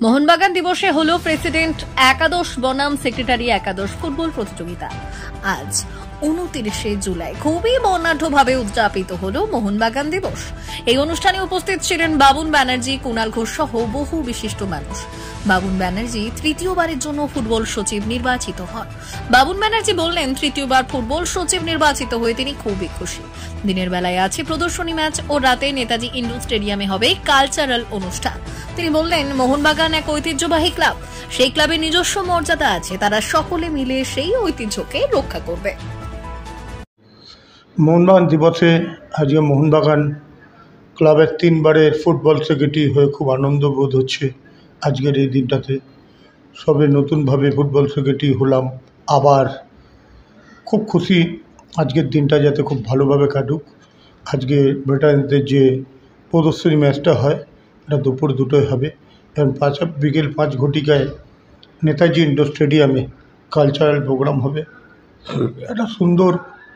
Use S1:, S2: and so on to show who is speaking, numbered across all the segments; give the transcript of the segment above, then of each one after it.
S1: মোহনবাগান দিবসে হলো প্রেসিডেন্ট একাদশ বনাম সেক্রেটারি একাদশ ফুটবল প্রতিযোগিতা। আজ 29শে জুলাই খুবই বর্ণাঢ্যভাবে উদযাপিত হলো মোহনবাগান দিবস। এই অনুষ্ঠানে উপস্থিত ছিলেন বাবুন ব্যানার্জি, কুণাল ঘোষ সহ বহু বিশিষ্ট মানুষ। বাবুন ব্যানার্জি তৃতীয়বারের জন্য ফুটবল সচিব নির্বাচিত হন। বাবুন ব্যানার্জি বললেন, তৃতীয়বার ফুটবল সচিব নির্বাচিত হয়ে তিনি খুবই খুশি। দিনের বেলায় আছে প্রদর্শনী ম্যাচ ও রাতে নেতাজি ইন্ডোর স্টেডিয়ামে হবে কালচারাল অনুষ্ঠান। তিনি বললেন, মোহনবাগান এক ঐতিহ্যবাহী ক্লাব, সেই ক্লাবের নিজস্ব মর্যাদা আছে, তারা সকলে মিলে সেই ঐতিহ্যকে রক্ষা করবে।
S2: মোহনবাগান দিবসে আজকে মোহনবাগান ক্লাবের 3বারের ফুটবল সেক্রেটারি হয়ে খুব আনন্দ বোধ হচ্ছে। আজকের এই দিনটাতে সবে নতুনভাবে ফুটবল সেক্রেটারি হলাম, আবার খুব খুশি আজকের দিনটা যাতে খুব ভালোভাবে কাটুক। আজকে ভেটারেনদের যে প্রদর্শনী ম্যাচটা হয় এটা দুপুর 2টোয় হবে এবং বিকেল 5 ঘটিকায় নেতাজি ইন্ডোর স্টেডিয়ামে কালচারাল প্রোগ্রাম হবে। একটা সুন্দর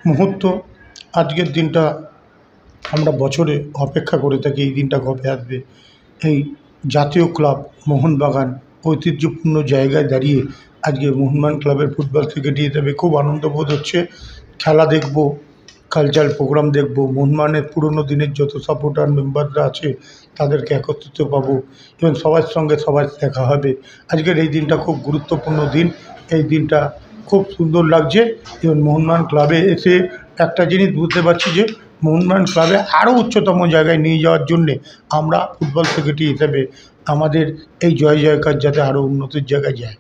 S2: মুহূর্ত। আজকের দিনটা আমরা বছরে অপেক্ষা করে থাকি, এই দিনটা কবে আসবে। এই জাতীয় ক্লাব মোহনবাগান ঐতিহ্যপূর্ণ জায়গায় দাঁড়িয়ে আজকে মোহনবাগান ক্লাবের ফুটবল সেক্রেটারি হিসেবে খুব আনন্দ বোধ হচ্ছে। খেলা দেখব, কালচারাল প্রোগ্রাম দেখব, মোহনবাগানের পুরনো দিনের যত সাপোর্টার মেম্বাররা আছে তাদেরকে একত্রিত পাবো এবং সবার সঙ্গে সবার দেখা হবে। আজকের এই দিনটা খুব গুরুত্বপূর্ণ দিন। এই দিনটা খুব সুন্দর লাগছে এবং মোহনবাগান ক্লাবে এসে একটা জিনিস বুঝতে পারছি যে মোহনবাগান ক্লাবে আরও উচ্চতম জায়গায় নিয়ে যাওয়ার জন্যে আমরা ফুটবল সেক্রেটারি হিসেবে আমাদের এই জয় জয়কার যাতে আরও উন্নতির জায়গায় যায়।